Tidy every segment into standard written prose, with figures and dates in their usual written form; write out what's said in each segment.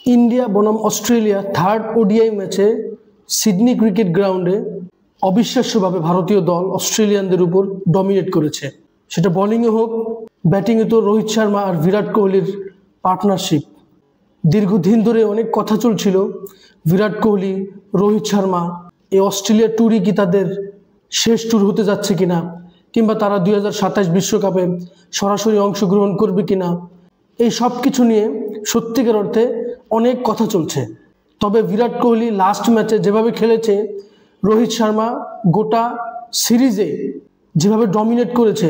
India বনাম Australia third ODI ম্যাচে Sydney cricket গ্রাউন্ডে অবিশ্বাস্যভাবে ভারতীয় দল অস্ট্রেলিয়ানদের উপর ডমিনেট করেছে। সেটা বোলিংয়ে হোক, ব্যাটিংয়ে তো রোহিত শর্মা আর বিরাট কোহলির পার্টনারশিপ। দীর্ঘদিন ধরে অনেক কথা চলছিল বিরাট কোহলি, রোহিত শর্মা এই অস্ট্রেলিয়া ট্যুরই কি তাদের শেষ ট্যুর হতে যাচ্ছে কিনা, কিংবা তারা 2027 বিশ্বকাপে সরাসরি অংশগ্রহণ করবে কিনা, এই সব কিছু নিয়ে সত্যিকার অর্থে অনেক কথা চলছে। তবে বিরাট কোহলি লাস্ট ম্যাচে যেভাবে খেলেছে, রোহিত শর্মা গোটা সিরিজে যেভাবে ডমিনেট করেছে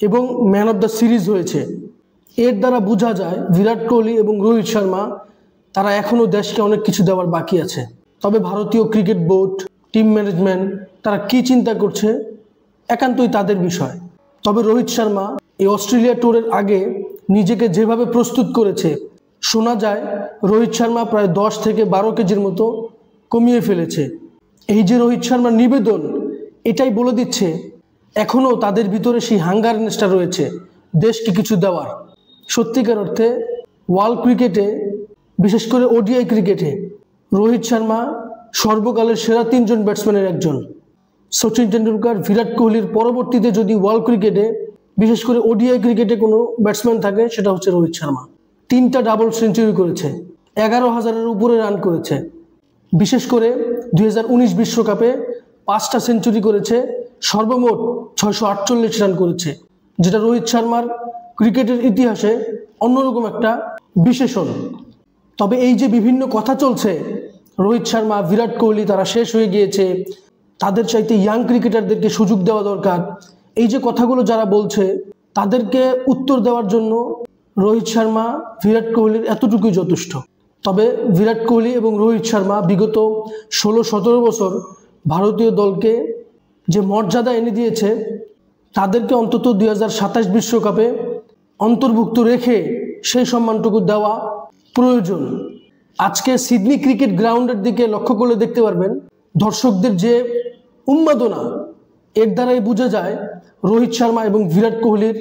এবং ম্যান অফ দ্য সিরিজ হয়েছে, এর দ্বারা বোঝা যায় বিরাট কোহলি এবং রোহিত শর্মা তারা এখনও দেশকে অনেক কিছু দেওয়ার বাকি আছে। তবে ভারতীয় ক্রিকেট বোর্ড, টিম ম্যানেজমেন্ট তারা কি চিন্তা করছে একান্তই তাদের বিষয়। তবে রোহিত শর্মা এই অস্ট্রেলিয়া ট্যুরের আগে নিজেকে যেভাবে প্রস্তুত করেছে, শোনা যায় রোহিত শর্মা প্রায় 10 থেকে 12 কেজির মতো কমিয়ে ফেলেছে। এই যে রোহিত শর্মার নিবেদন, এটাই বলে দিচ্ছে এখনও তাদের ভিতরে সেই হাঙ্গারনেসটা রয়েছে দেশকে কিছু দেওয়ার। সত্যিকার অর্থে ওয়ার্ল্ড ক্রিকেটে, বিশেষ করে ওডিআই ক্রিকেটে রোহিত শর্মা সর্বকালের সেরা 3 জন ব্যাটসম্যানের একজন। সচিন টেন্ডুলকার, বিরাট কোহলির পরবর্তীতে যদি ওয়ার্ল্ড ক্রিকেটে, বিশেষ করে ওডিআই ক্রিকেটে কোনো ব্যাটসম্যান থাকে, সেটা হচ্ছে রোহিত শর্মা। 3টা ডাবল সেঞ্চুরি করেছে, 11,000-এর উপরে রান করেছে। বিশেষ করে 2019 বিশ্বকাপে 5টা সেঞ্চুরি করেছে, সর্বমোট 648 রান করেছে, যেটা রোহিত শর্মার ক্রিকেটের ইতিহাসে অন্যরকম একটা বিশেষণ। তবে এই যে বিভিন্ন কথা চলছে, রোহিত শর্মা, বিরাট কোহলি তারা শেষ হয়ে গিয়েছে, তাদের চাইতে ইয়াং ক্রিকেটারদেরকে সুযোগ দেওয়া দরকার, এই যে কথাগুলো যারা বলছে, তাদেরকে উত্তর দেওয়ার জন্য রোহিত শর্মা, বিরাট কোহলির এতটুকুই যথেষ্ট। তবে বিরাট কোহলি এবং রোহিত শর্মা বিগত 16-17 বছর ভারতীয় দলকে যে মর্যাদা এনে দিয়েছে, তাদেরকে অন্তত 2027 বিশ্বকাপে অন্তর্ভুক্ত রেখে সেই সম্মানটুকু দেওয়া প্রয়োজন। আজকে সিডনি ক্রিকেট গ্রাউন্ডের দিকে লক্ষ্য করলে দেখতে পারবেন দর্শকদের যে উন্মাদনা, এর দ্বারাই বোঝা যায় রোহিত শর্মা এবং বিরাট কোহলির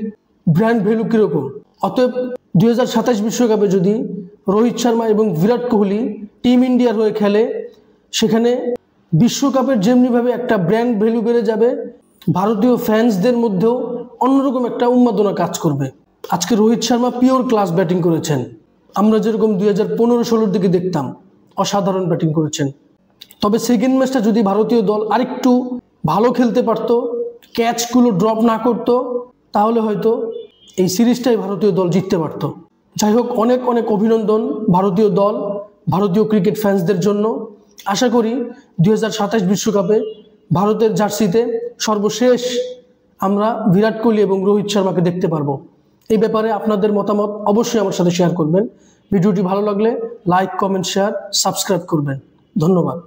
ব্র্যান্ড ভ্যালু কীরকম। অতএব 2027 বিশ্বকাপে যদি রোহিত শর্মা এবং বিরাট কোহলি টিম ইন্ডিয়ার হয়ে খেলে, সেখানে বিশ্বকাপের যেমনিভাবে একটা ব্র্যান্ড ভ্যালু বেড়ে যাবে, ভারতীয় ফ্যান্সদের মধ্যেও অন্যরকম একটা উন্মাদনা কাজ করবে। আজকে Rohit Sharma pure class batting করেছেন, আমরা যেরকম 2015-16 দিকে দেখতাম, অসাধারণ ব্যাটিং করেছেন। তবে সেকেন্ড ম্যাচটা যদি ভারতীয় দল আরেকটু ভালো খেলতে পারতো, ক্যাচগুলো ড্রপ না করতো, তাহলে হয়তো এই সিরিজটাই ভারতীয় দল জিততে পারত। যাই হোক, অনেক অনেক অভিনন্দন ভারতীয় দল, ভারতীয় ক্রিকেট ফ্যান্সদের জন্য। আশা করি 2027 বিশ্বকাপে ভারতের জার্সিতে সর্বশেষ আমরা বিরাট কোহলি এবং রোহিত শর্মাকে দেখতে পারবো। এই ব্যাপারে আপনাদের মতামত অবশ্যই আমার সাথে শেয়ার করবেন। ভিডিওটি ভালো লাগলে লাইক, কমেন্ট, শেয়ার, সাবস্ক্রাইব করবেন। ধন্যবাদ।